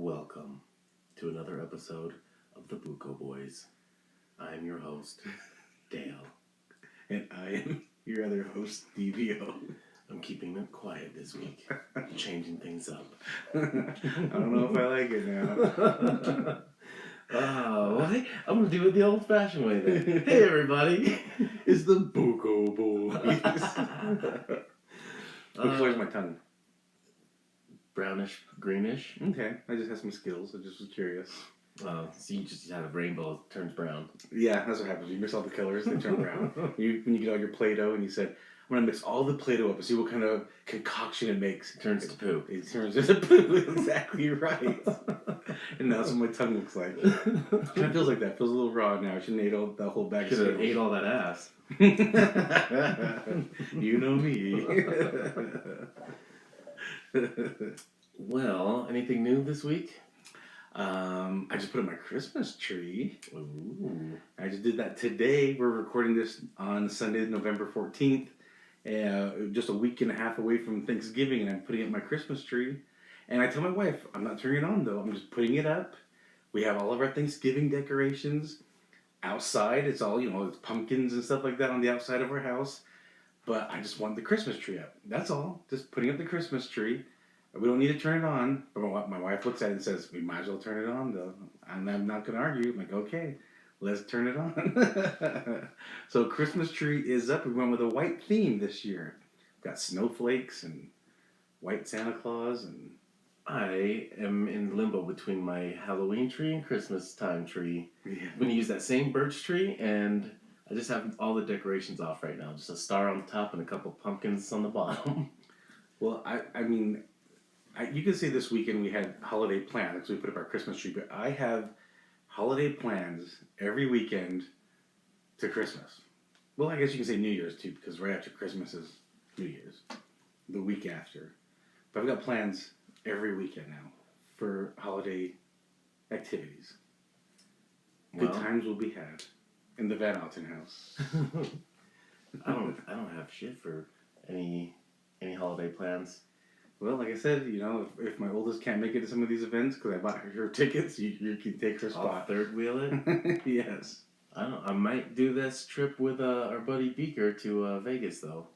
Welcome to another episode of the Buko Boys. I am your host, Dale. And I am your other host, DVO. I'm keeping it quiet this week. Changing things up. I don't know if I like it now. I'm going to do it the old-fashioned way then. Hey, everybody. It's the Buko Boys. Which color's my tongue? Brownish, greenish. Okay, I just have some skills. I just was curious. So you just have a rainbow, it turns brown. Yeah, that's what happens. You mix all the colors, they turn brown. When you get all your Play-Doh and you said, I'm going to mix all the Play-Doh up and see what kind of concoction it makes. It turns to poo. It turns into poo. Exactly right. And that's what my tongue looks like. It kind of feels like that. It feels a little raw now. I shouldn't have ate all that whole bag of Should have ate all that ass. You know me. Well, anything new this week? I just put up my Christmas tree. Ooh. I just did that today. We're recording this on Sunday, November 14th. Just a week and a half away from Thanksgiving, and I'm putting up my Christmas tree. And I tell my wife, I'm not turning it on though. I'm just putting it up. We have all of our Thanksgiving decorations outside. It's all, it's pumpkins and stuff like that on the outside of our house. But I just want the Christmas tree up. That's all. Just putting up the Christmas tree. We don't need to turn it on. But my wife looks at it and says, we might as well turn it on, though. And I'm not going to argue. I'm like, okay, let's turn it on. So Christmas tree is up. We went with a white theme this year. Got snowflakes and white Santa Claus. And I am in limbo between my Halloween tree and Christmas time tree. yeah. I'm going to use that same birch tree, and I just have all the decorations off right now. Just a star on the top and a couple pumpkins on the bottom. Well, I mean, you could say this weekend we had holiday plans because we put up our Christmas tree, but I have holiday plans every weekend to Christmas. Well, I guess you can say New Year's too, because right after Christmas is New Year's, the week after. But I've got plans every weekend now for holiday activities. Good times will be had in the Van Alten house. I don't have shit for any holiday plans. Well, like I said, if my oldest can't make it to some of these events because I bought her tickets, you can take her spot. I'll third wheel it. Yes. I might do this trip with our buddy Beaker to Vegas though.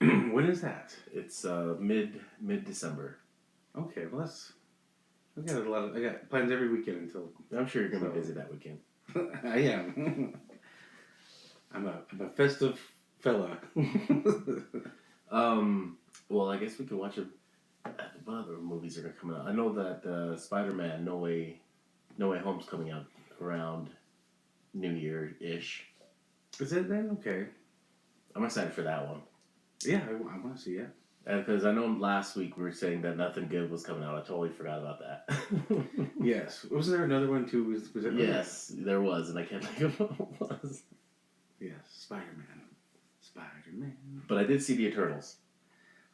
When is that? It's mid December. Okay, well I got plans every weekend until. I'm sure you're gonna be busy that weekend. I am. I'm a festive fella. Well, I guess we could watch what other movies are gonna come out? I know that Spider-Man No Way Home's coming out around New Year-ish. Is it then? Okay. I'm excited for that one. Yeah, I want to see it. Because I know last week we were saying that nothing good was coming out. I totally forgot about that. Yes. Wasn't there another one too? Was it? Yes, there was, and I can't think of what it was. Yes, Spider-Man. But I did see the Eternals.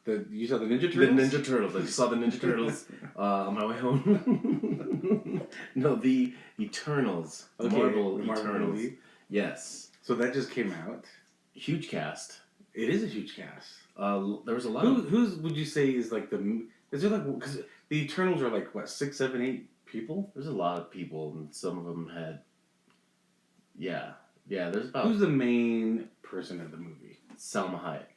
You saw the Ninja Turtles? The Ninja Turtles. I just saw the Ninja Turtles on my way home. No, the Eternals. The Marvel Eternals. Movie. Yes. So that just came out. Huge cast. It is a huge cast. There was a lot Who's would you say is like the... Is there like... Because the Eternals are like, what, 6, 7, 8 people? There's a lot of people, and some of them had... Yeah, there's about... Who's the main person of the movie? Salma Hayek.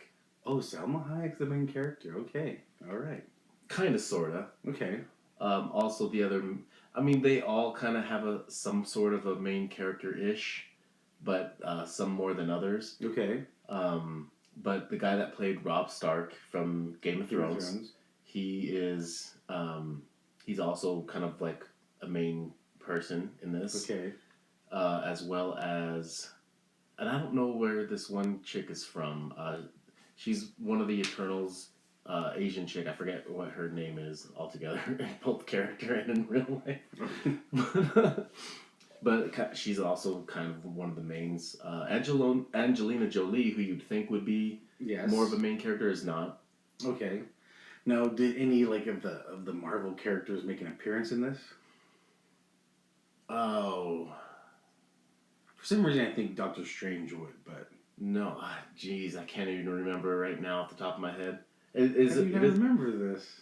Oh, Salma Hayek's the main character. Okay. All right. Kind of, sort of. Okay. Also, the other... I mean, they all kind of have some sort of a main character-ish, but some more than others. Okay. But the guy that played Robb Stark from Game of Thrones, he is... he's also kind of like a main person in this. Okay. As well as... And I don't know where this one chick is from. She's one of the Eternals, Asian chick. I forget what her name is altogether, in both character and in real life. But she's also kind of one of the mains. Angelina Jolie, who you'd think would be more of a main character, is not. Okay. Now, did any of the Marvel characters make an appearance in this? Oh. For some reason, I think Doctor Strange would, but... No, jeez, I can't even remember right now off the top of my head. How do you remember this?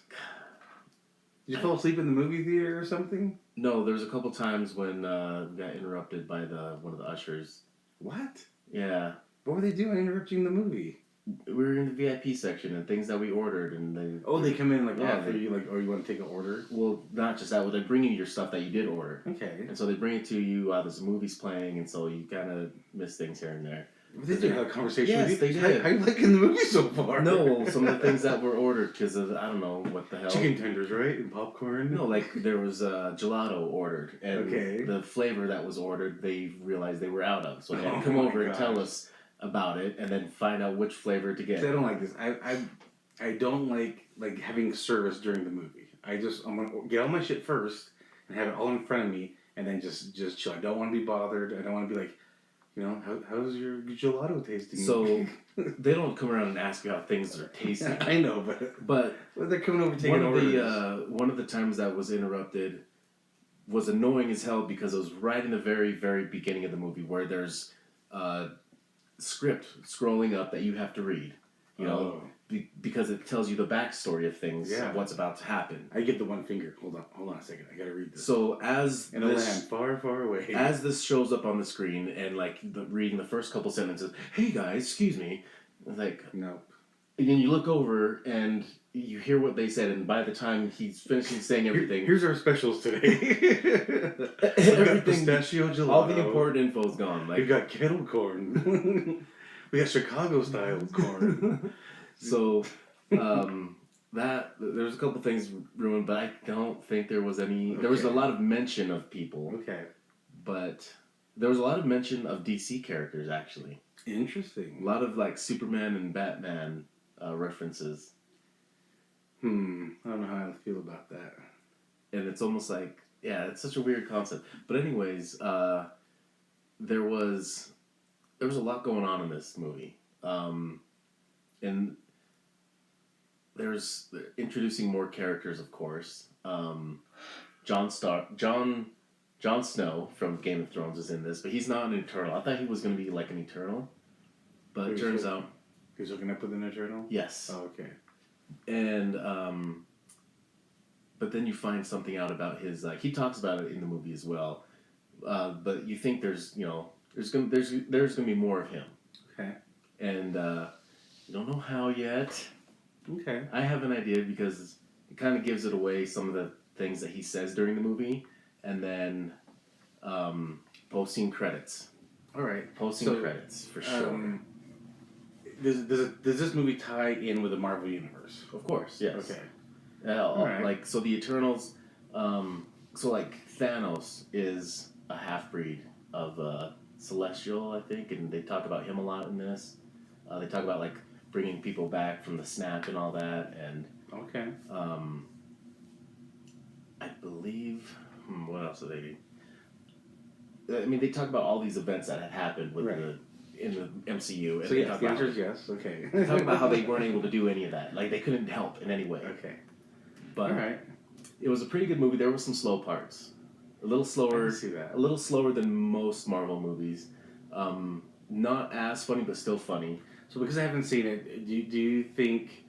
Did you fall asleep in the movie theater or something? No, there was a couple times when we got interrupted by one of the ushers. What? Yeah. What were they doing interrupting the movie? We were in the VIP section and things that we ordered, and they come in like yeah, offer you like, or you want to take an order? Well, not just that. Well, they bring you your stuff that you did order. Okay. And so they bring it to you while there's movies playing, and so you kind of miss things here and there. They did have a conversation yes, with you? Yes, they did. How you liking the movie so far? No, some of the things that were ordered because of, I don't know, what the hell. Chicken tenders, right? And popcorn? No, like there was gelato ordered, and the flavor that was ordered, they realized they were out of. So they had to come over and tell us about it, and then find out which flavor to get. I don't like this. I don't like having service during the movie. I'm gonna get all my shit first and have it all in front of me, and then just chill. I don't want to be bothered. I don't want to be like, how's your gelato tasting? So they don't come around and ask you how things are tasting. I know, but they're coming over taking orders. One of the times that was interrupted was annoying as hell because it was right in the very, very beginning of the movie where there's script scrolling up that you have to read, because it tells you the backstory of things, of what's about to happen. I get the one finger. Hold on a second. I gotta read this. So as in a land far, far away, as this shows up on the screen and reading the first couple sentences, hey guys, excuse me, no. And then you look over and you hear what they said, and by the time he's finishing saying everything, here's our specials today. Everything, pistachio gelato. All the important info's gone. We've got kettle corn. We got Chicago style corn. So that there's a couple things ruined, but I don't think there was any. Okay. There was a lot of mention of people. Okay. But there was a lot of mention of DC characters actually. Interesting. A lot of Superman and Batman references. I don't know how I feel about that. And it's almost like, it's such a weird concept. But anyways, there was a lot going on in this movie. And they're introducing more characters, of course. Jon Snow from Game of Thrones is in this, but he's not an Eternal. I thought he was going to be like an Eternal, but it turns out he's hooking up with an Eternal. Yes. Oh, okay. And but then you find something out about his he talks about it in the movie as well, but you think there's gonna be more of him. Okay. And you don't know how yet. Okay. I have an idea because it kind of gives it away, some of the things that he says during the movie, and then post-scene credits. All right. Post-scene credits for sure. Does this movie tie in with the Marvel Universe? Of course, yes. Okay. Right. So the Eternals, Thanos is a half-breed of Celestial, I think, and they talk about him a lot in this. They talk about bringing people back from the snap and all that, and okay. I believe what else do they do? I mean, they talk about all these events that had happened with in the MCU. And so yes, the answer is yes. Okay. They talk about how they weren't able to do any of that. They couldn't help in any way. Okay. But all right. It was a pretty good movie. There were some slow parts. A little slower. I can see that. A little slower than most Marvel movies. Not as funny, but still funny. So because I haven't seen it, do you think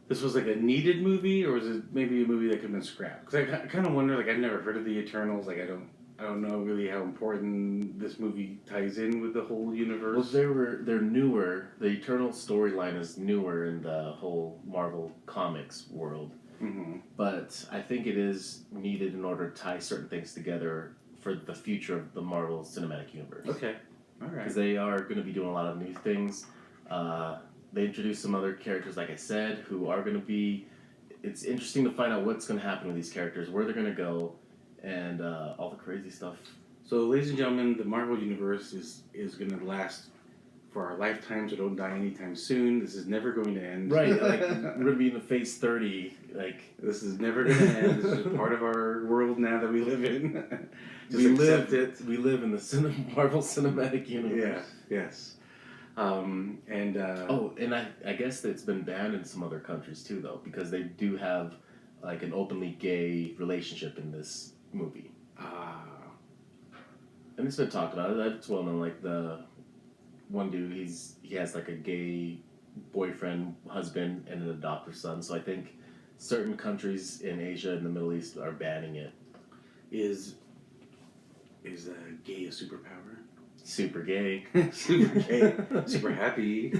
this was a needed movie, or was it maybe a movie that could have been scrapped? Because I kind of wonder, I've never heard of the Eternals. I don't know really how important this movie ties in with the whole universe. Well, they're newer. The Eternal storyline is newer in the whole Marvel Comics world. Mm-hmm. But I think it is needed in order to tie certain things together for the future of the Marvel Cinematic Universe. Okay. All right. Because they are going to be doing a lot of new things. They introduced some other characters, like I said, who are going to be... It's interesting to find out what's going to happen with these characters, where they're going to go, and all the crazy stuff. So, ladies and gentlemen, the Marvel Universe is going to last for our lifetimes, or don't die anytime soon. This is never going to end. Right. We're going to be in phase 30. This is never going to end. This is part of our world now that we live in. Accept it. We live in the Marvel Cinematic Universe. Yes. And I guess it's been banned in some other countries too, though, because they do have an openly gay relationship in this movie. And it's been talked about. It's well known. The one dude, he has a gay boyfriend, husband, and an adoptive son. So I think certain countries in Asia and the Middle East are banning it. Is gay a superpower? Super gay. Super gay. Super happy.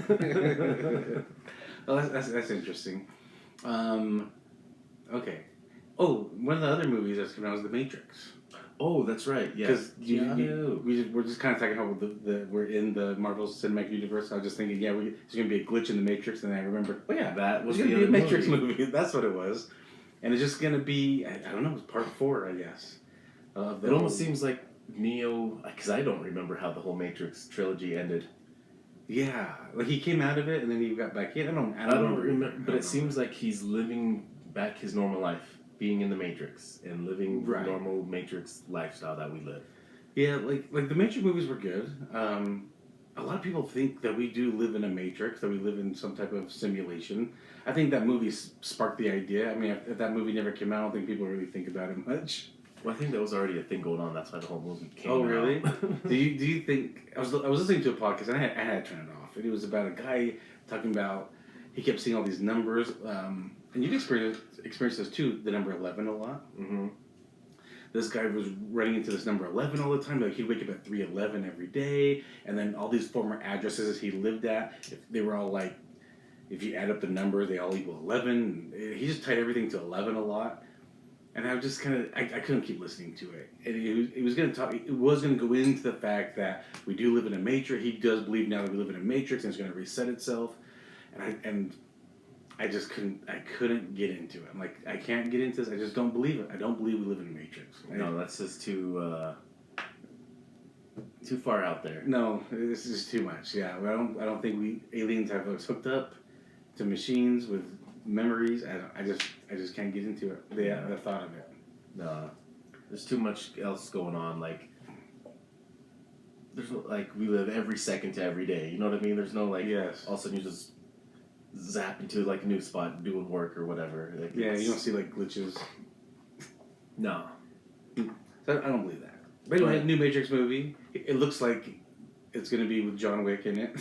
Well, that's interesting. Okay. Oh, one of the other movies that's coming out is The Matrix. Oh, that's right. Yeah. Because we're just kind of talking about we're in the Marvel Cinematic Universe. I was just thinking, there's going to be a glitch in the Matrix, and then I remembered, that was there's going the to be a other Matrix movie. That's what it was, and it's just going to be I don't know, it's part 4, I guess. It almost seems like Neo, because I don't remember how the whole Matrix trilogy ended. Yeah, like he came out of it and then he got back in. I don't remember. But it seems like he's living back his normal life, being in the Matrix and living the normal Matrix lifestyle that we live. Yeah, like the Matrix movies were good. A lot of people think that we do live in a Matrix, that we live in some type of simulation. I think that movie sparked the idea. I mean, if that movie never came out, I don't think people really think about it much. Well, I think there was already a thing going on. That's why the whole movie came out. Oh, really? do you think... I was listening to a podcast, and I had to turn it off. And it was about a guy talking about... He kept seeing all these numbers. And you've experienced this, too, the number 11 a lot. Mm-hmm. This guy was running into this number 11 all the time. Like, he'd wake up at 3:11 every day. And then all these former addresses he lived at, they were all like... If you add up the numbers, they all equal 11. He just tied everything to 11 a lot. And I was just kind of, I couldn't keep listening to it. And it was going to go into the fact that we do live in a matrix. He does believe now that we live in a matrix and it's going to reset itself. And I just couldn't get into it. I'm like, I can't get into this. I just don't believe it. I don't believe we live in a matrix. No, that's just too far out there. No, this is too much. Yeah, I don't think aliens have us hooked up to machines with memories. I just can't get into it. The thought of it. No, there's too much else going on. Like, there's like we live every second to every day. You know what I mean? There's no like. Yes. All of a sudden you just zap into like a new spot doing work or whatever. Like, yeah, you don't see like glitches. No. So I don't believe that. But anyway, new Matrix movie. It looks like it's gonna be with John Wick in it.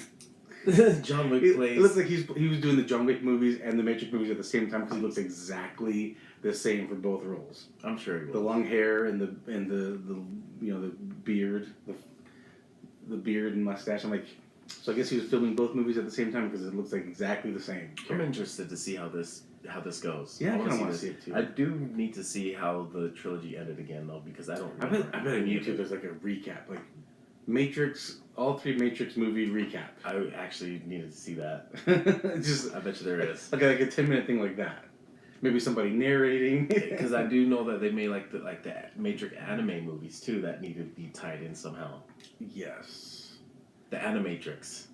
John Wick plays. It looks like he was doing the John Wick movies and the Matrix movies at the same time because he looks exactly the same for both roles. I'm sure he will. The long hair and the the beard, the beard and mustache. I'm like, so I guess he was filming both movies at the same time because it looks like exactly the same. I'm interested to see how this goes. Yeah, I kind of want to see it too. I do need to see how the trilogy ended again though because I don't. I bet on YouTube there's like a recap, like Matrix, all 3 Matrix movie recap. I actually needed to see that. I bet you there is. Like a 10-minute thing like that. Maybe somebody narrating. Because I do know that they made like the Matrix anime movies too that need to be tied in somehow. Yes. The Animatrix.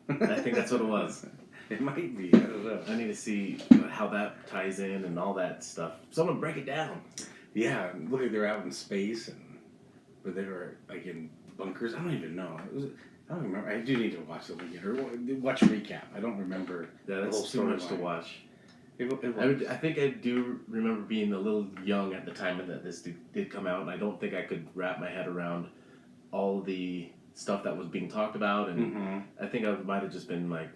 I think that's what it was. It might be. I don't know. I need to see how that ties in and all that stuff. Someone break it down. Yeah, look like they're out in space but they were like in bunkers. I don't even know. I don't remember. I do need to watch them again or watch a recap. I don't remember. Yeah, that's too much to watch. I think I do remember being a little young at the time that this did come out, and I don't think I could wrap my head around all the stuff that was being talked about, and I think I might have just been like,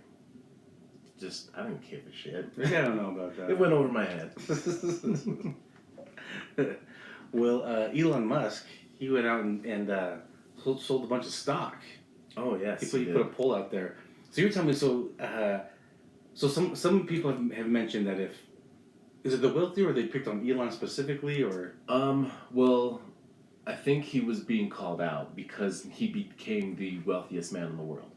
I don't give a shit. I don't know about that. It went over my head. Well, Elon Musk, he went out and sold a bunch of stock. Oh yes, he put a poll out there. So you're telling me so some people have mentioned that is it the wealthy or they picked on Elon specifically or well, I think he was being called out because he became the wealthiest man in the world.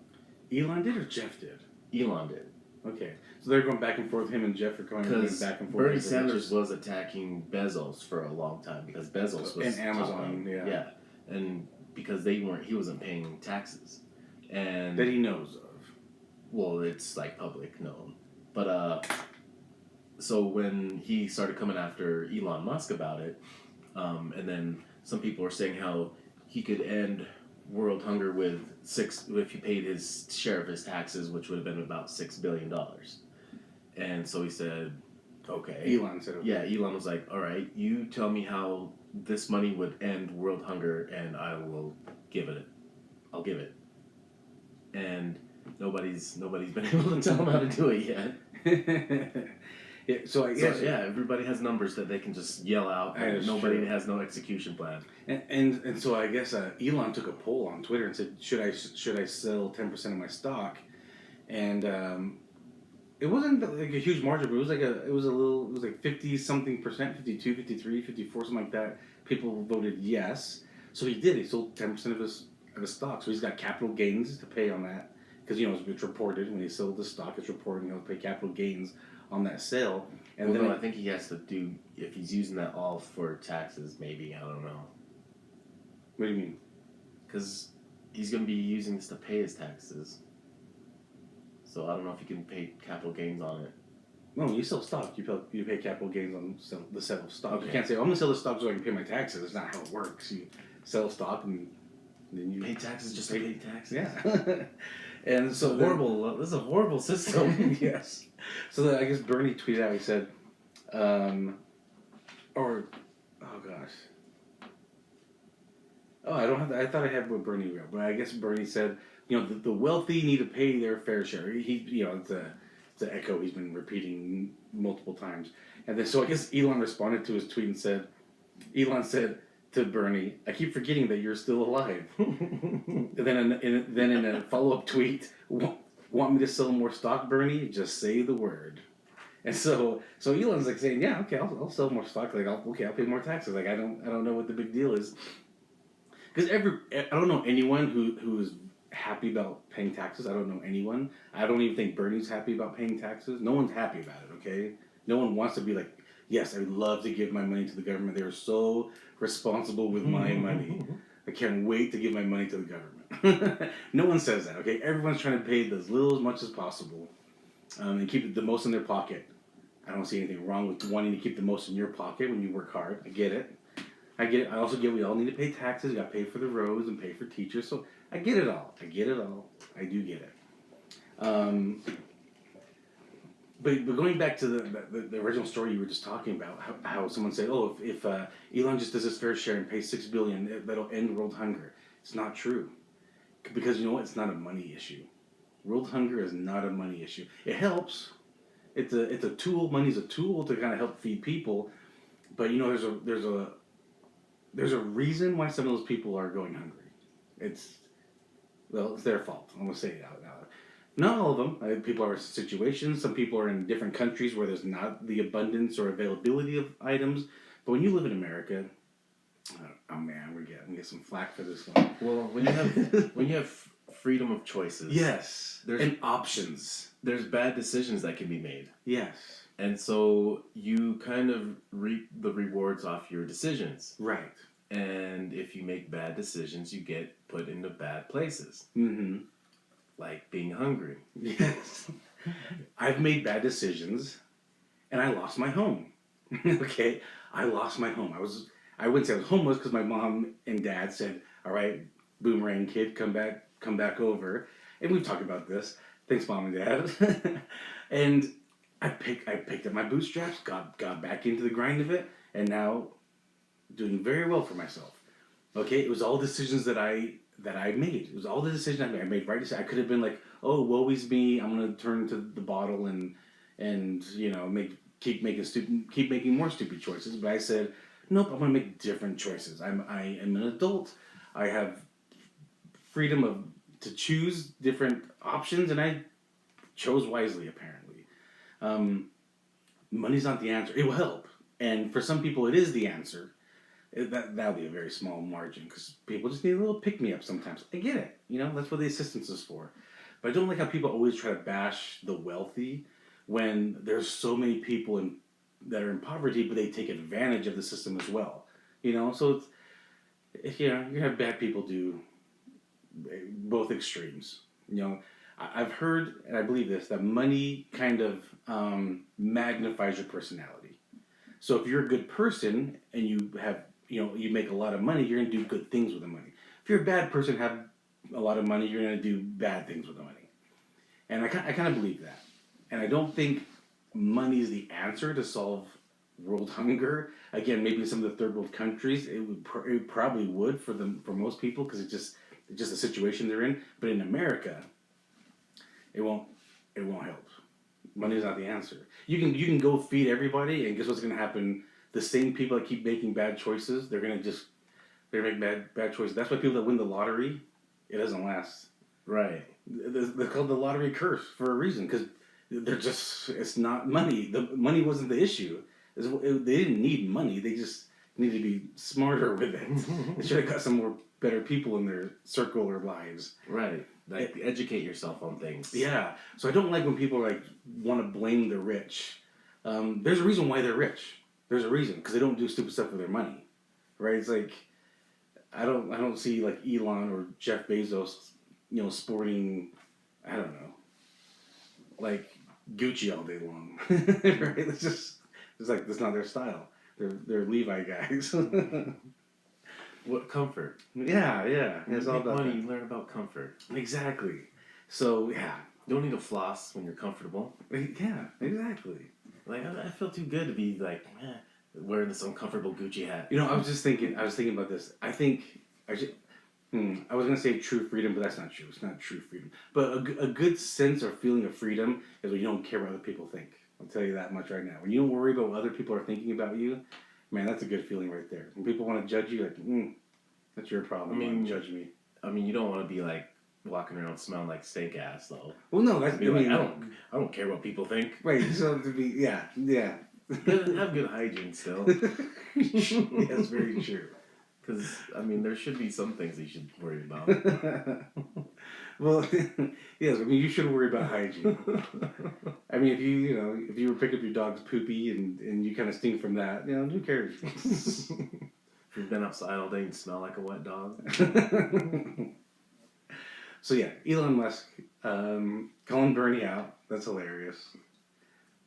Elon did or Jeff did? Elon did. Okay, so they're going back and forth. Him and Jeff are going back and forth. Bernie Sanders was attacking Bezos for a long time because Bezos was and Amazon, yeah, and because he wasn't paying taxes, and that he knows of. Well, it's like public known, but so when he started coming after Elon Musk about it, and then some people were saying how he could end world hunger with if he paid his share of his taxes, which would have been about $6 billion. And so he said, okay. Elon said, okay. Yeah, Elon was like, all right, you tell me how this money would end world hunger and I will give it. I'll give it. And nobody's been able to tell him how to do it yet. Yeah, so I guess yeah, everybody has numbers that they can just yell out, and nobody has no execution plan. And so I guess Elon took a poll on Twitter and said, should I sell 10% of my stock? And it wasn't like a huge margin, but it was like 50 something percent, 52, 53, 54, something like that. People voted yes, so he did. He sold 10% of his stock, so he's got capital gains to pay on that because it's reported when he sold the stock. It's reported he'll pay capital gains on that sale. And I think he has to do, if he's using that all for taxes, maybe, I don't know. What do you mean? Because he's going to be using this to pay his taxes. So I don't know if you can pay capital gains on it. No, when you sell stock, you pay capital gains on the sale of stock. Okay. You can't say, I'm going to sell the stock so I can pay my taxes. That's not how it works. You sell stock and then you pay taxes just to pay taxes. Yeah. And so this is a horrible system. Yes. So then I guess Bernie tweeted out, he said, oh gosh. Oh, I thought I had what Bernie wrote, but I guess Bernie said, the wealthy need to pay their fair share. It's an echo he's been repeating multiple times. And then, so I guess Elon responded to his tweet and said, to Bernie, I keep forgetting that you're still alive. And then in a follow-up tweet, want me to sell more stock, Bernie? Just say the word. And so Elon's like saying, yeah, okay, I'll sell more stock. Like, I'll pay more taxes. Like, I don't know what the big deal is. Because I don't know anyone who is happy about paying taxes. I don't know anyone. I don't even think Bernie's happy about paying taxes. No one's happy about it, okay? No one wants to be like, yes, I would love to give my money to the government. They're so responsible with my money. I can't wait to give my money to the government. No one says that, okay? Everyone's trying to pay as little as much as possible and keep the most in their pocket. I don't see anything wrong with wanting to keep the most in your pocket when you work hard. I get it. I also get we all need to pay taxes. You got to pay for the roads and pay for teachers. So I get it all. I do get it. But going back to the original story you were just talking about, how someone said, oh, if Elon just does his fair share and pays $6 billion, that'll end world hunger. It's not true, because you know what? It's not a money issue. World hunger is not a money issue. It helps. It's a tool. Money's a tool to kind of help feed people, but there's a reason why some of those people are going hungry. It's their fault. I'm gonna say it out loud. Not all of them. People are in situations. Some people are in different countries where there's not the abundance or availability of items. But when you live in America, oh man, I'm gonna get some flack for this one. Well, when you have freedom of choices, yes, and options. There's bad decisions that can be made. Yes. And so you kind of reap the rewards off your decisions. Right. And if you make bad decisions, you get put into bad places. Mm-hmm. Like being hungry. Yes. I've made bad decisions, and I lost my home. Okay? I lost my home. I wouldn't say I was homeless because my mom and dad said, all right, boomerang kid, come back over. And we've talked about this. Thanks, Mom and Dad. And I picked up my bootstraps, got back into the grind of it, and now doing very well for myself. Okay, it was all decisions that I made. It was all the decisions I made. I made right decisions. I could have been like, oh, woe is me. I'm gonna turn to the bottle and keep making more stupid choices. But I said, nope, I'm gonna make different choices. I am an adult. I have freedom to choose different options, and I chose wisely, apparently. Money's not the answer. It will help. And for some people, it is the answer. That'll be a very small margin, because people just need a little pick-me-up sometimes. I get it. That's what the assistance is for. But I don't like how people always try to bash the wealthy when there's so many people that are in poverty, but they take advantage of the system as well. So you have bad people do both extremes. I've heard, and I believe this, that money kind of magnifies your personality. So if you're a good person and you have, you make a lot of money, you're going to do good things with the money. If you're a bad person, have a lot of money, you're going to do bad things with the money. And I kind of believe that. And I don't think money is the answer to solve world hunger. Again, maybe in some of the third world countries, it probably would for most people, because it's just the situation they're in. But in America, it won't help. Money's not the answer. You can go feed everybody, and guess what's going to happen? The same people that keep making bad choices, they're going to make bad choices. That's why people that win the lottery, it doesn't last. Right. They're called the lottery curse for a reason, because it's not money. The money wasn't the issue. They didn't need money. They just needed to be smarter with it. They should have got some more better people in their circle or lives. Right. Like, educate yourself on things. Yeah. So I don't like when people like want to blame the rich. There's a reason why they're rich. There's a reason, because they don't do stupid stuff with their money, right? It's like I don't see like Elon or Jeff Bezos, sporting, I don't know, like Gucci all day long, right? It's like that's not their style. They're Levi guys. What comfort? Yeah. It's all about money. that. You learn about comfort. Exactly. So yeah, you don't need to floss when you're comfortable. Yeah, exactly. Like I feel too good to be like wearing this uncomfortable Gucci hat. I was thinking about this. I was gonna say true freedom, but that's not true. It's not true freedom. But a good sense or feeling of freedom is when you don't care what other people think. I'll tell you that much right now. When you don't worry about what other people are thinking about you, man, that's a good feeling right there. When people want to judge you, like, that's your problem. Judge me. I mean, you don't want to be like walking around smelling like steak ass, though. Well, no, that's I don't care what people think. Right. So to be, yeah. Have good hygiene still. Yes, very true. Because there should be some things you should worry about. Well, yes. You should worry about hygiene. If you were pick up your dog's poopy and you kind of stink from that, who cares? If you've been outside all day and smell like a wet dog. So yeah, Elon Musk calling Bernie out. That's hilarious.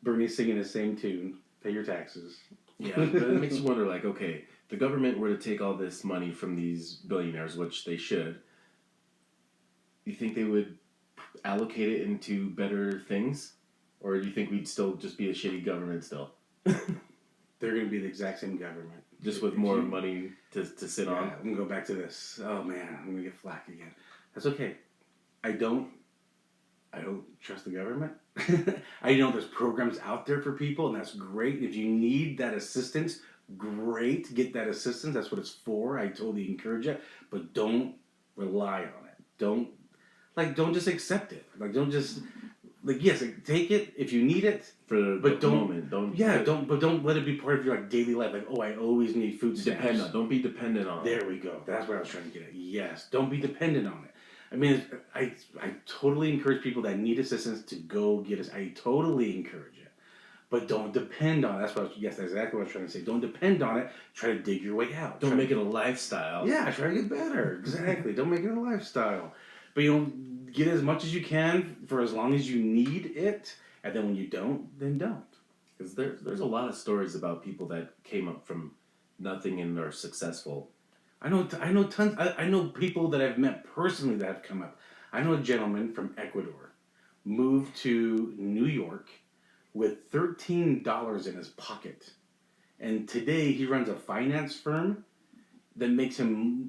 Bernie's singing the same tune. Pay your taxes. Yeah, but it makes you wonder, like, okay, the government were to take all this money from these billionaires, which they should. You think they would allocate it into better things? Or do you think we'd still just be a shitty government still? They're going to be the exact same government. Just with more money to sit on? I'm going to go back to this. Oh, man, I'm going to get flack again. That's okay. I don't trust the government. I know there's programs out there for people, and that's great. If you need that assistance, great. Get that assistance. That's what it's for. I totally encourage it. But don't rely on it. Don't just accept it. Don't just... yes, take it if you need it. But don't let it be part of your daily life. I always need food stamps. Don't be dependent on it. There we go. That's what I was trying to get at. Yes, don't be dependent on it. I totally encourage people that need assistance to go get us. I totally encourage it, but don't depend on it. That's exactly what I was trying to say. Don't depend on it. Try to dig your way out. Don't make it a lifestyle. Yeah, try to get better. Exactly. Don't make it a lifestyle. But get as much as you can for as long as you need it, and then when you don't, then don't. Because there's a lot of stories about people that came up from nothing and are successful. I know tons. I know people that I've met personally that have come up. I know a gentleman from Ecuador moved to New York with $13 in his pocket, and today he runs a finance firm that makes him,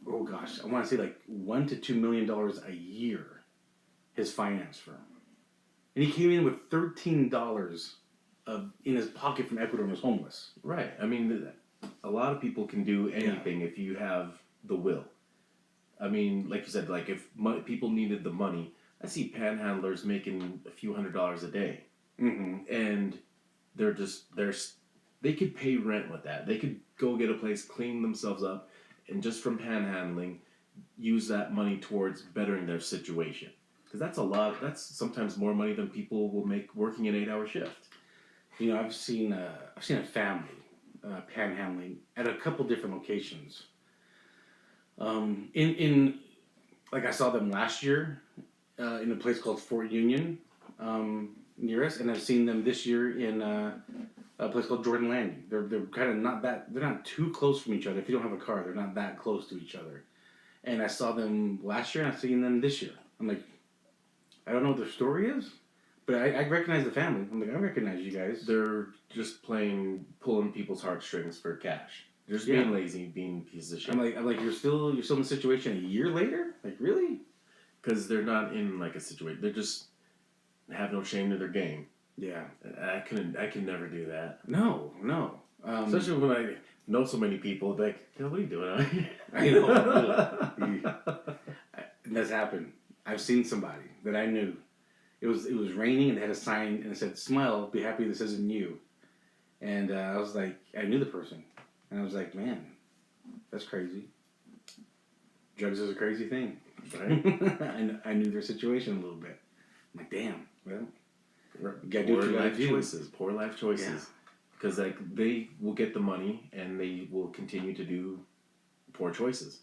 I want to say $1 to $2 million a year. His finance firm, and he came in with $13 in his pocket from Ecuador and was homeless. Right. A lot of people can do anything if you have the will. Like you said, if people needed the money, I see panhandlers making a few $100s a day. Mm-hmm. And they could pay rent with that. They could go get a place, clean themselves up, and just from panhandling, use that money towards bettering their situation. Because that's sometimes more money than people will make working an 8-hour shift. I've seen a family panhandling at a couple different locations. I saw them last year in a place called Fort Union near us, and I've seen them this year in a place called Jordan Landing. They're kind of not that, they're not too close from each other. If you don't have a car, they're not that close to each other. And I saw them last year, and I've seen them this year. I'm like, I don't know what their story is, but I recognize the family. I'm like, I recognize you guys. They're just pulling people's heartstrings for cash. They're just being lazy, being pieces of shit. I'm like, you're still in the situation a year later? Like, really? Because they're not in a situation. They're just have no shame to their game. Yeah. I can never do that. No. Especially when I know so many people, like, what are you doing out here? I know. And that's happened. I've seen somebody that I knew. It was raining and they had a sign and it said, "Smile, be happy this isn't you." And I was like, I knew the person. And I was like, man, that's crazy. Drugs is a crazy thing. Right? I knew their situation a little bit. I'm like, damn, well, you gotta do what you gotta do. Poor life choices. Because like they will get the money and they will continue to do poor choices.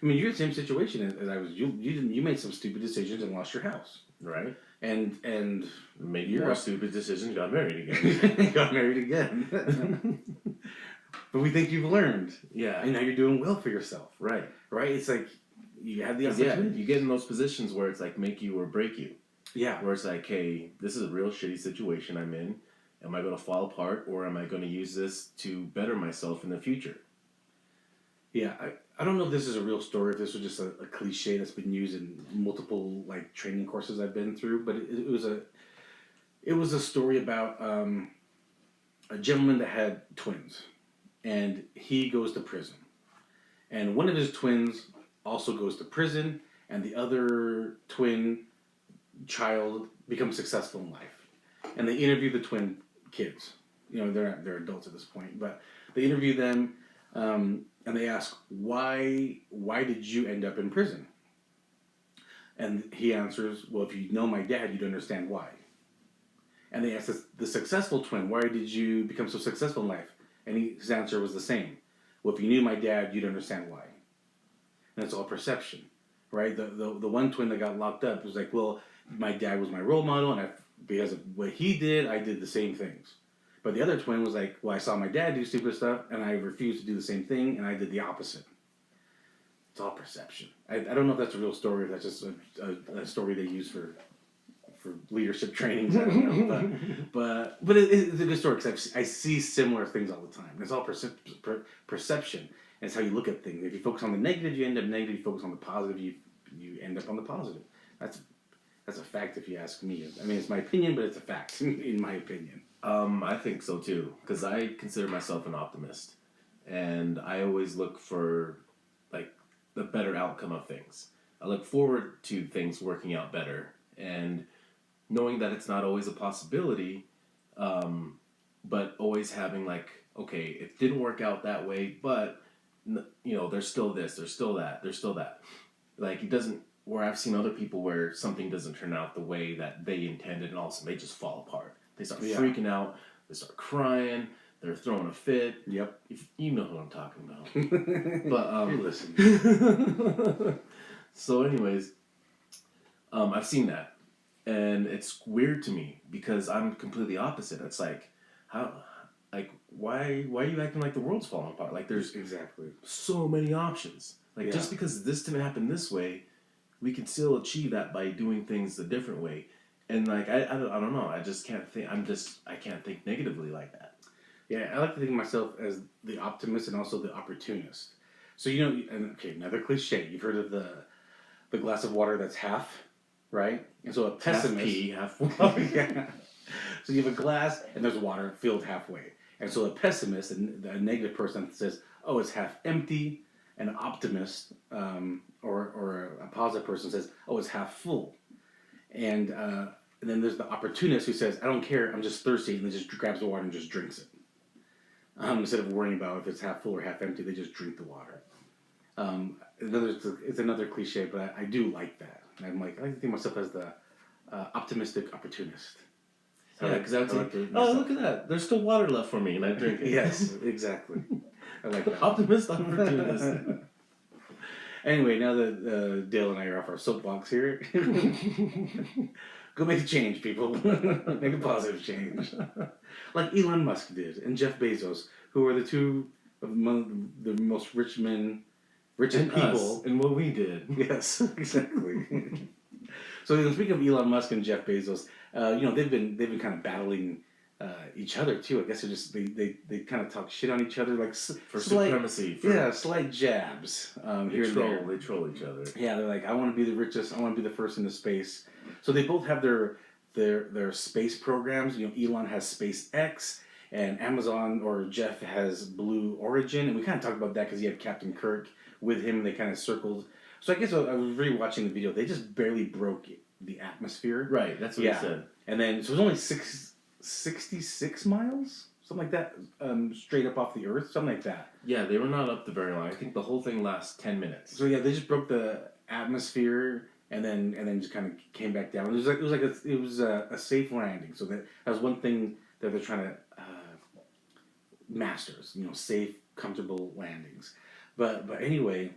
I mean, you're in the same situation as I was. You made some stupid decisions and lost your house. Right. And made more stupid decisions, got married again. Got married again. But we think you've learned. Yeah. And now you're doing well for yourself. Right. Right? It's like you have the opportunity. Yeah, you get in those positions where it's like make you or break you. Yeah. Where it's like, hey, this is a real shitty situation I'm in. Am I going to fall apart or am I going to use this to better myself in the future? Yeah, I don't know if this is a real story, if this was just a cliche that's been used in multiple like training courses I've been through, but it was a story about a gentleman that had twins, and he goes to prison, and one of his twins also goes to prison, and the other twin child becomes successful in life, and they interview the twin kids. You know, they're adults at this point, but they interview them. And they ask, why did you end up in prison? And he answers, well, if you know my dad, you'd understand why. And they ask the successful twin, why did you become so successful in life? And his answer was the same. Well, if you knew my dad, you'd understand why. And it's all perception, right? The one twin that got locked up was like, well, my dad was my role model, and because of what he did, I did the same things. But the other twin was like, well, I saw my dad do stupid stuff, and I refused to do the same thing, and I did the opposite. It's all perception. I don't know if that's a real story, if that's just a story they use for leadership trainings. I don't know. But it's a good story, because I see similar things all the time. It's all perception. It's how you look at things. If you focus on the negative, you end up negative. If you focus on the positive, you end up on the positive. That's a fact if you ask me. I mean, it's my opinion, but it's a fact, in my opinion. I think so too, because I consider myself an optimist, and I always look for like the better outcome of things. I look forward to things working out better, and knowing that it's not always a possibility, but always having like, okay, it didn't work out that way, but you know, there's still this, there's still that, there's still that. Like it doesn't. Where I've seen other people where something doesn't turn out the way that they intended, and all of a sudden they just fall apart. They start freaking out. They start crying. They're throwing a fit. Yep. You know who I'm talking about. But you're listening. So, anyways, I've seen that, and it's weird to me because I'm completely opposite. It's like, why are you acting like the world's falling apart? Like there's so many options. Like just because this didn't happen this way, we can still achieve that by doing things a different way. And like I don't know, I just can't think. I can't think negatively like that. Yeah, I like to think of myself as the optimist and also the opportunist. So another cliche. You've heard of the glass of water that's half, right? And so a pessimist, half pee, half water. Yeah. So you have a glass and there's water filled halfway. And so a pessimist, and the negative person says, "Oh, it's half empty." An optimist or a positive person says, "Oh, it's half full." And then there's the opportunist who says, "I don't care, I'm just thirsty," and then just grabs the water and just drinks it. Instead of worrying about if it's half full or half empty, they just drink the water. It's another cliche, but I do like that. And I like to think of myself as the optimistic opportunist. Yeah, because I would say, "Oh, look at that! There's still water left for me," and I drink it. Yes, exactly. I like that. Optimist, opportunist. Anyway, now that Dale and I are off our soapbox here, go make a change, people. Make a positive change. Like Elon Musk did, and Jeff Bezos, who are the two of the most richest people. And what we did. Yes, exactly. So speaking of Elon Musk and Jeff Bezos, they've been kind of battling each other too. I guess they kind of talk shit on each other, like for supremacy. Slight jabs. They troll each other. Yeah, they're like, I want to be the richest. I want to be the first into space. So they both have their their space programs. Elon has SpaceX, and Amazon or Jeff has Blue Origin, and we kind of talked about that because he had Captain Kirk with him. They kind of circled. So I guess I was rewatching the video. They just barely broke the atmosphere. Right, that's what he said. And then so it was only 66 miles, something like that, straight up off the Earth, something like that. Yeah, they were not up the very long. I think the whole thing lasts 10 minutes. So yeah, they just broke the atmosphere. And then just kind of came back down. It was a safe landing. So that was one thing that they're trying to masters. Safe, comfortable landings. But anyway,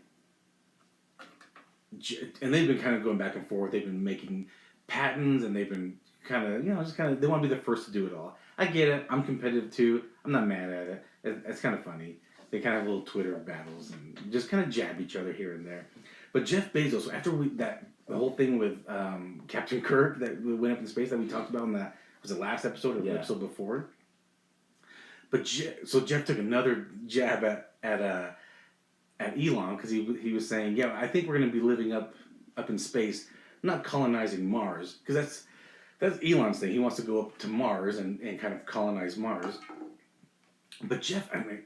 and they've been kind of going back and forth. They've been making patents, and they've been kind of they want to be the first to do it all. I get it. I'm competitive too. I'm not mad at it. It's kind of funny. They kind of have little Twitter battles and just kind of jab each other here and there. But Jeff Bezos, after the whole thing with Captain Kirk that went up in space that we talked about in that was the last episode or the episode before. But Jeff took another jab at Elon because he was saying, yeah, I think we're going to be living up in space, not colonizing Mars, because that's Elon's thing. He wants to go up to Mars and kind of colonize Mars. But Jeff, I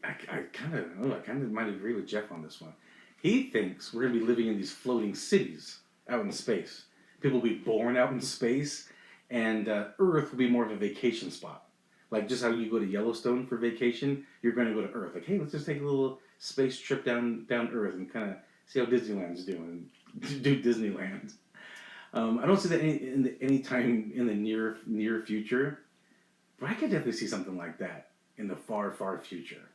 kind of might agree with Jeff on this one. He thinks we're going to be living in these floating cities out in space. People will be born out in space, and Earth will be more of a vacation spot. Like just how you go to Yellowstone for vacation, you're going to go to Earth. Like, hey, let's just take a little space trip down Earth and kind of see how Disneyland's doing. Do Disneyland. I don't see that any time in the near future, but I could definitely see something like that in the far future.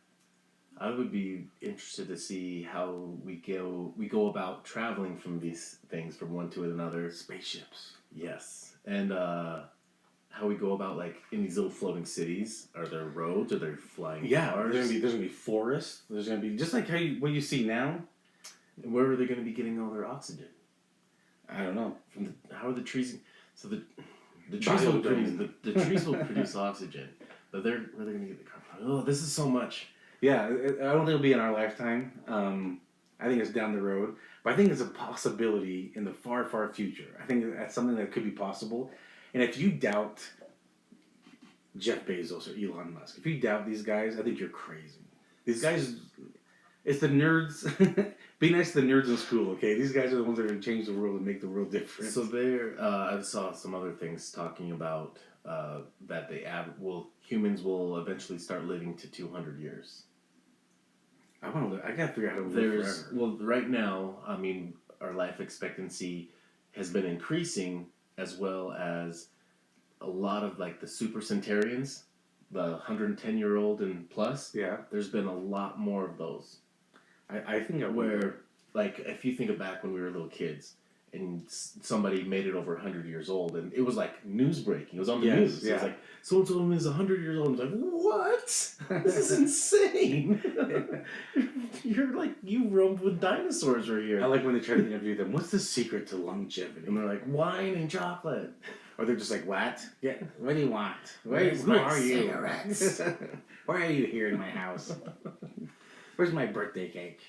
I would be interested to see how we go about traveling from these things from one to another. Spaceships. Yes. And how we go about, like, in these little floating cities. Are there roads? Are there flying cars? There's gonna be forests. There's gonna be just like what you see now. And where are they going to be getting all their oxygen? I don't know. How are the trees? So the trees will produce oxygen, but where are they going to get the carbon? Oh, this is so much. Yeah, I don't think it'll be in our lifetime. I think it's down the road, but I think it's a possibility in the far future. I think that's something that could be possible. And if you doubt Jeff Bezos or Elon Musk, if you doubt these guys, I think you're crazy. These guys, it's the nerds. Be nice to the nerds in school, okay? These guys are the ones that are going to change the world and make the world different. So I saw some other things talking about that humans will eventually start living to 200 years. I gotta figure out how to live forever. Well, right now, I mean, our life expectancy has been increasing, as well as a lot of, like, the super centurions, the 110-year-old and plus. Yeah. There's been a lot more of those. I think like, if you think of back when we were little kids, and somebody made it over 100 years old, and it was like news breaking. It was on the news. Yeah. It was like, so-and-so is 100 years old. I was like, what? This is insane. You're like, you roamed with dinosaurs right here. I like when they try to interview them. What's the secret to longevity? And they're like, wine and chocolate. Or they're just like, what? Yeah. What do you want? Who are you? Cigarettes. Why are you here in my house? Where's my birthday cake?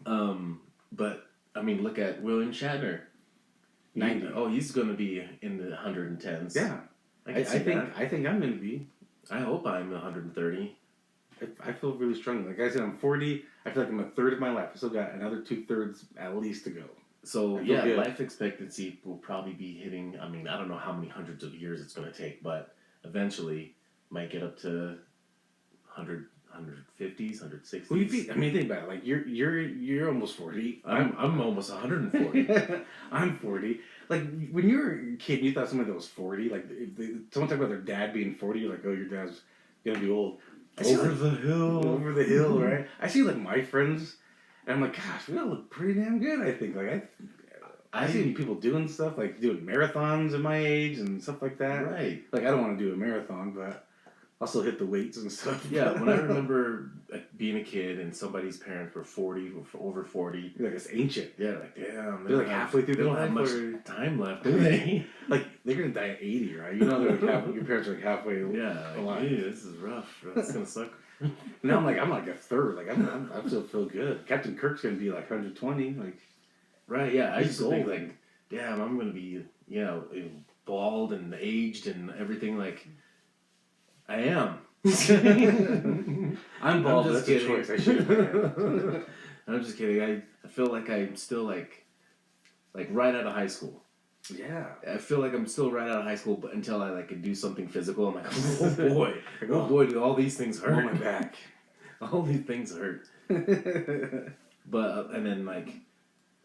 But, I mean, look at William Shatner. 90. He's going to be in the 110s. Yeah. I think I'm going to be. I hope I'm 130. I feel really strong. Like I said, I'm 40. I feel like I'm a third of my life. I still got another 2/3 at least to go. So, yeah, life expectancy will probably be hitting, I mean, I don't know how many hundreds of years it's going to take, but eventually might get up to 150s, 160s. Well, think about it. Like you're almost 40. I'm almost 140. I'm 40. Like when you were a kid, you thought somebody that was 40. Like if someone talked about their dad being 40, you're like, oh, your dad's gonna be old. Over the hill, right? I see like my friends, and I'm like, gosh, we all look pretty damn good. I think I see people doing stuff like doing marathons at my age and stuff like that. Right. Like I don't want to do a marathon, but I'll still hit the weights and stuff. Yeah, when I remember being a kid and somebody's parents were 40, over 40. You're like, it's ancient. Yeah, like, damn. They're like halfway through their life. They don't have much time left, do they? Like, they're going to die at 80, right? You know, they're like your parents are like halfway alive. Yeah, this is rough. That's going to suck. Now I'm like a third. Like, I still feel good. Captain Kirk's going to be like 120. Like, right, yeah. I used to think, like, damn, I'm going to be, bald and aged and everything. Like, I am. I'm bald. I'm That's just a kidding. choice. I should. I'm just kidding. I feel like I'm still like right out of high school. Yeah. I feel like I'm still right out of high school, but until I like could do something physical, I'm like, oh boy, oh boy, do all these things hurt. On my back. All these things hurt. But and then like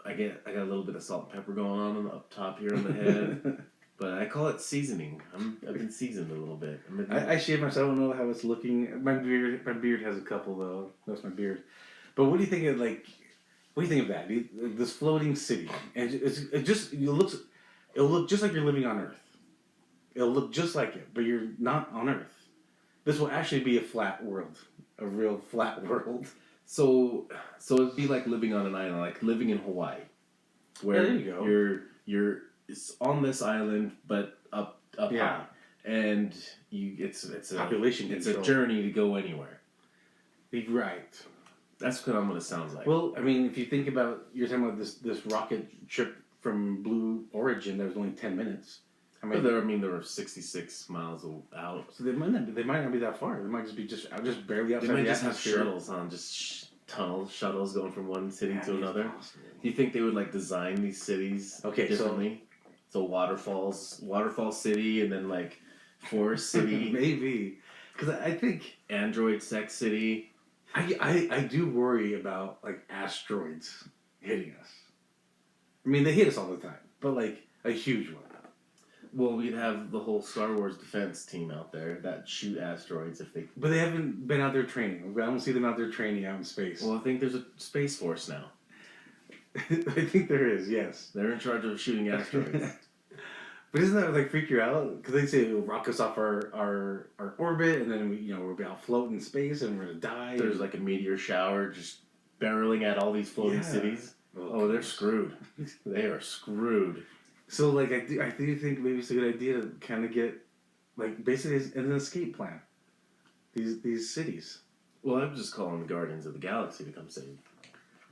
I got a little bit of salt and pepper going on up top here on the head, but I call it seasoning. I've been seasoned a little bit. I shave myself. I don't know how it's looking. My beard has a couple though. That's my beard. But what do you think of What do you think of that? This floating city, and it'll look just like you're living on Earth. It'll look just like it, but you're not on Earth. This will actually be a flat world, a real flat world. So it'd be like living on an island, like living in Hawaii, where there you go. you're it's on this island, but up Yeah. high, and it's a Population It's control. a journey to go anywhere. Right. That's kind of what it sounds like. Well, I mean, if you think about, you're talking about this rocket trip from Blue Origin that was only 10 minutes. But there were 66 miles out. So they might not be that far. They might just be just barely outside. They might the just have atmosphere. shuttles on, shuttles going from one city to another. Possible. Do you think they would like design these cities differently? So Waterfall City, and then like Forest City, Maybe, because I think Android Sex City. I do worry about like asteroids hitting us. I mean, they hit us all the time, but like a huge one. Well, we'd have the whole Star Wars defense team out there that shoot asteroids if they. But they haven't been out there training. I don't see them out there training out in space. Well, I think there's a Space Force now. I think there is, yes. They're in charge of shooting asteroids. But doesn't that like freak you out? Because they say it'll rock us off our orbit, and then we'll be out floating in space, and we're gonna die. There's like a meteor shower just barreling at all these floating cities. Oh, they're screwed. They are screwed. So like I do think maybe it's a good idea to kind of get like basically an escape plan. These cities. Well, I'm just calling the Guardians of the Galaxy to come save.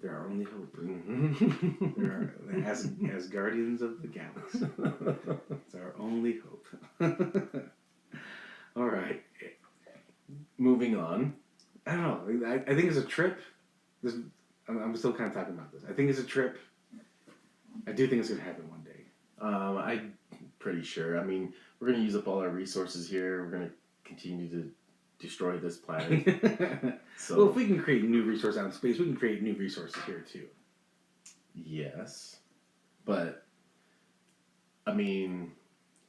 They're our only hope. Mm-hmm. They're as Guardians of the Galaxy. It's our only hope. All right. Moving on. I don't know. I think it's a trip. I'm still kind of talking about this. I think it's a trip. I do think it's going to happen one day. I'm pretty sure. I mean, we're going to use up all our resources here. We're going to continue to destroy this planet. So, well, if we can create new resources out in space, we can create new resources here too. Yes. But, I mean,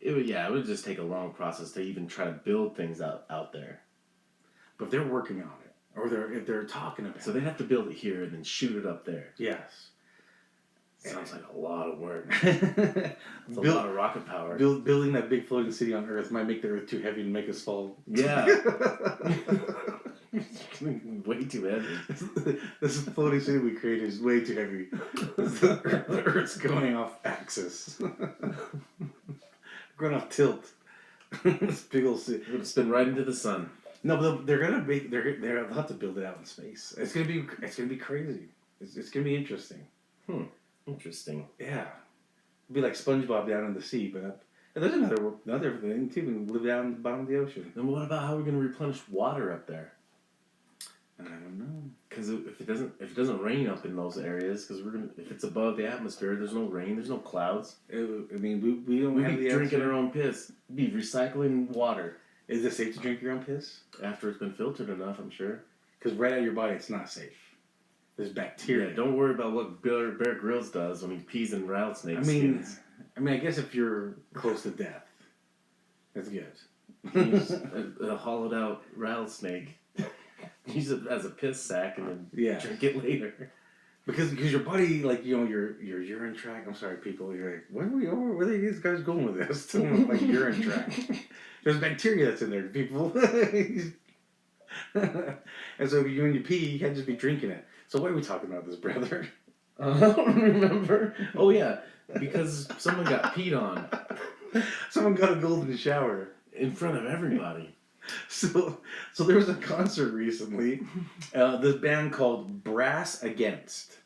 it would just take a long process to even try to build things out there. But if they're working on it, or if they're talking about it. So they'd have to build it here and then shoot it up there. Yes. Sounds like a lot of work. It's a lot of rocket power. Building that big floating city on Earth might make the Earth too heavy to make us fall. Yeah. Way too heavy. This floating city we created is way too heavy. The Earth's going off axis. Going off tilt. This big old city. We're gonna spin right into the sun. No, but they'll have to build it out in space. It's gonna be crazy. It's gonna be interesting. Interesting. Yeah, it'd be like SpongeBob down in the sea, but there's another thing too. We can live down at the bottom of the ocean. Then what about how we're gonna replenish water up there? I don't know. Because if it doesn't rain up in those areas, if it's above the atmosphere, there's no rain, there's no clouds. We don't We'd have be the drinking answer. our own piss. We'd be recycling water. Is it safe to drink your own piss? After it's been filtered enough, I'm sure. Because right out of your body, it's not safe. There's bacteria. Yeah, don't worry about what Bear Grylls does when he pees in rattlesnake skins. I guess if you're close to death, that's good. Use a hollowed out rattlesnake. Use it as a piss sack and then drink it later. Because your body, like, your urine tract. I'm sorry, people. You're like, where are these guys going with this? Like urine tract. There's bacteria that's in there, people. And so when you pee, you can't just be drinking it. So why are we talking about this, brother? I don't remember. Oh yeah, because someone got peed on. Someone got a golden shower in front of everybody. So there was a concert recently. This band called Brass Against.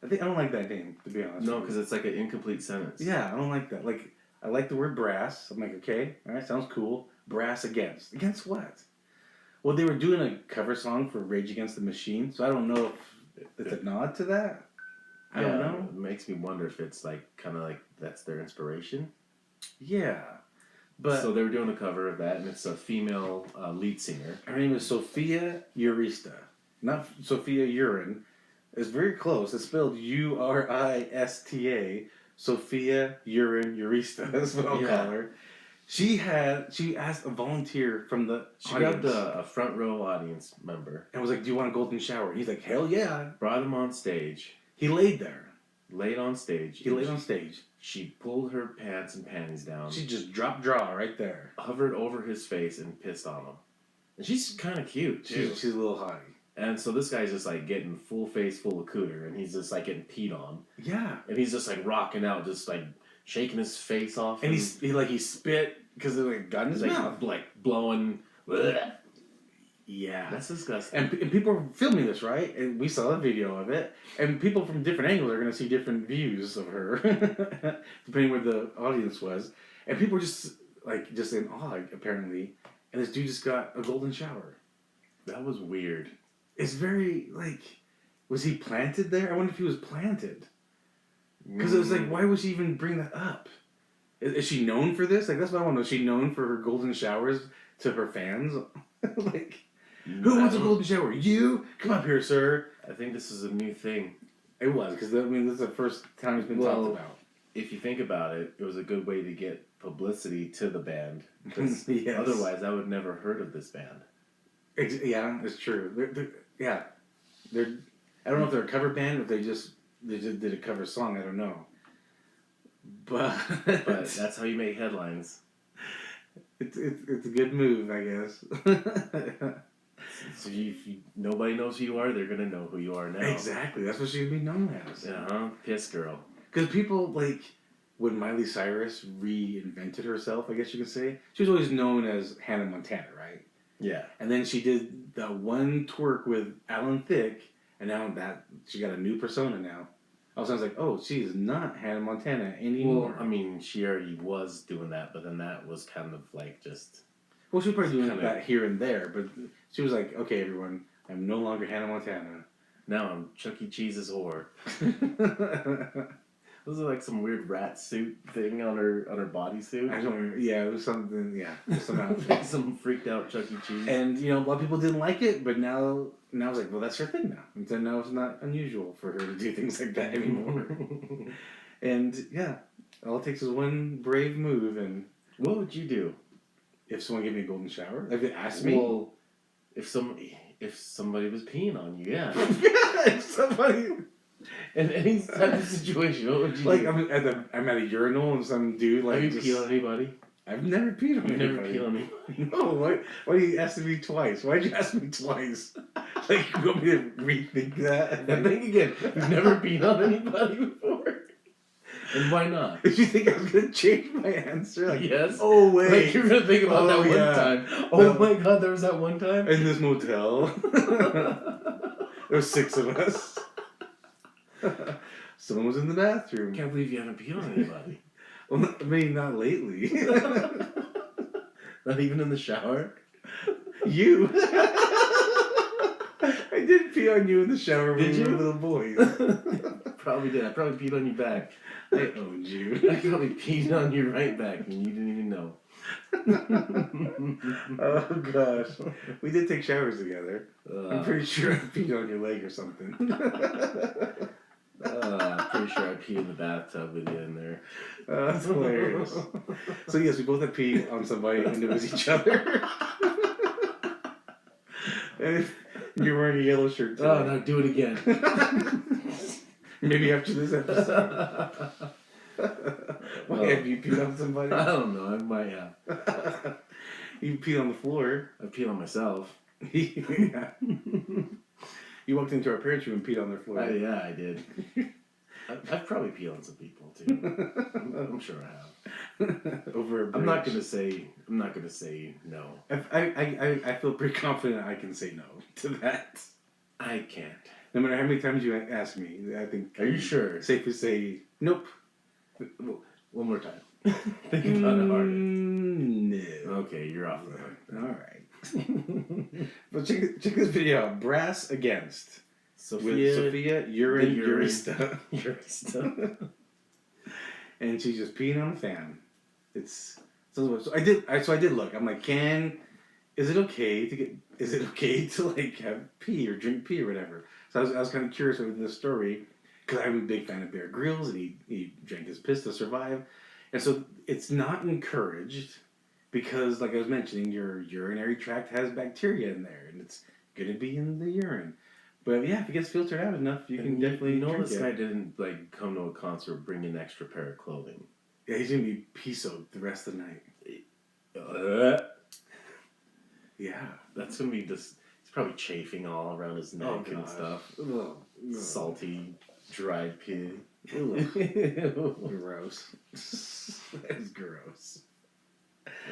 I don't like that name, to be honest. No, because it's like an incomplete sentence. Yeah, I don't like that. Like I like the word brass. I'm like, okay, all right, sounds cool. Brass against. Against what? Well, they were doing a cover song for Rage Against the Machine, so I don't know if it's a nod to that. I don't know. It makes me wonder if it's like kind of like that's their inspiration. Yeah. But so they were doing a cover of that, and it's a female lead singer. Her name is Sophia Urista. Not Sophia Urine. It's very close. It's spelled Urista. Sophia Urine Urista. That's what I'll call her. She asked a volunteer from the audience. Grabbed a front row audience member. And was like, do you want a golden shower? He's like, hell yeah. Brought him on stage. He laid there. Laid on stage. He laid on stage. She pulled her pants and panties down. She just dropped draw right there. Hovered over his face and pissed on him. And she's kind of cute, too. She's a little hottie. And so this guy's just like getting full face full of cooter, and he's just like getting peed on. Yeah. And he's just like rocking out, just like shaking his face off. And he spit because it like got in his mouth. Like blowing. Bleh. Yeah. That's disgusting. And people are filming this, right? And we saw a video of it. And people from different angles are going to see different views of her, depending where the audience was. And people were just in awe, apparently. And this dude just got a golden shower. That was weird. It's very, was he planted there? I wonder if he was planted. Because it was like, why would she even bring that up? Is she known for this? Like, that's what I want to know. Is she known for her golden showers to her fans? Who wants a golden shower? You? Come up here, sir. I think this is a new thing. It was, because, this is the first time it's been talked about. If you think about it, it was a good way to get publicity to the band. Yes. Otherwise, I would never heard of this band. Yeah, it's true. They're I don't know if they're a cover band or if they just did a cover song. I don't know. But that's how you make headlines. It's a good move, I guess. So if nobody knows who you are, they're gonna know who you are now. Exactly. That's what she'd be known as. Piss girl. Because people when Miley Cyrus reinvented herself, I guess you could say, she was always known as Hannah Montana, right? Yeah. And then she did that one twerk with Alan Thicke, and now that she got a new persona now. I was like, oh, she is not Hannah Montana anymore. Well, I mean, she already was doing that, but then that was kind of just... Well, she was probably doing that here and there, but she was like, okay, everyone, I'm no longer Hannah Montana. Now I'm Chuck E. Cheese's whore. Was it like some weird rat suit thing on her bodysuit? I don't remember. Yeah, it was something, Like some freaked out Chuck E. Cheese. And, a lot of people didn't like it, but now it's like, well, that's her thing now. And so now it's not unusual for her to do things like that anymore. And, yeah, all it takes is one brave move. And what would you do? If someone gave me a golden shower? If they asked me? Well, if somebody was peeing on you, yeah. If somebody... In any type of situation, what would you do? I'm at a urinal and some dude Have you peed on anybody? I've never peed on anybody. Never peed on anybody? No, why are you asking me twice? Why'd you ask me twice? You want me to rethink that? And think again. You've never peed on anybody before? And why not? Did you think I was going to change my answer? Yes. Oh, wait. You're going to think about that one time. Oh, my God, there was that one time? In this motel. There were 6 of us. Someone was in the bathroom. Can't believe you haven't peed on anybody. Well, not lately. Not even in the shower? You. I did pee on you in the shower when we were little boys. Probably did. I probably peed on you back. I owned you. I probably peed on you right back and you didn't even know. Oh gosh. We did take showers together. I'm pretty sure I peed on your leg or something. I'm pretty sure I peed in the bathtub with you in there. That's hilarious. So yes, we both had pee on somebody and it was each other. And you're wearing a yellow shirt today. Oh, no, do it again. Maybe after this episode. Why have you peed on somebody? I don't know. I might have. You peed on the floor. I peed on myself. Yeah. You walked into our parents' room and peed on their floor. Yeah, I did. I've probably peed on some people too. I'm sure I have. Over a bridge. I'm not gonna say no. I feel pretty confident I can say no to that. I can't. No matter how many times you ask me, I think. Are you sure? Safe to say nope. One more time. Think about it harder. No. Okay, you're off the hook. Alright. But check this video out. Brass Against. Sophia, With Sophia Urine the urine. Urista. Urista. And she's just peeing on a fan. It's so I did look. I'm like, is it okay to like have pee or drink pee or whatever? So I was kind of curious with this story because I'm a big fan of Bear Grylls and he drank his piss to survive, and so it's not encouraged because, like I was mentioning, your urinary tract has bacteria in there and it's gonna be in the urine. But yeah, if it gets filtered out enough, you can definitely drink this it. guy didn't like come to a concert bring an extra pair of clothing. Yeah, he's gonna be pee-soaked the rest of the night. Yeah, that's gonna be just. He's probably chafing all around his neck and stuff. Ugh. Salty, dried pee. Gross. That is gross.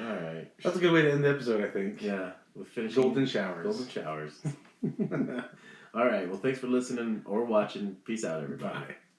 All right, that's a good way to end the episode, I think. Yeah, we'll finish. Golden showers. All right. Well, thanks for listening or watching. Peace out, everybody. Bye.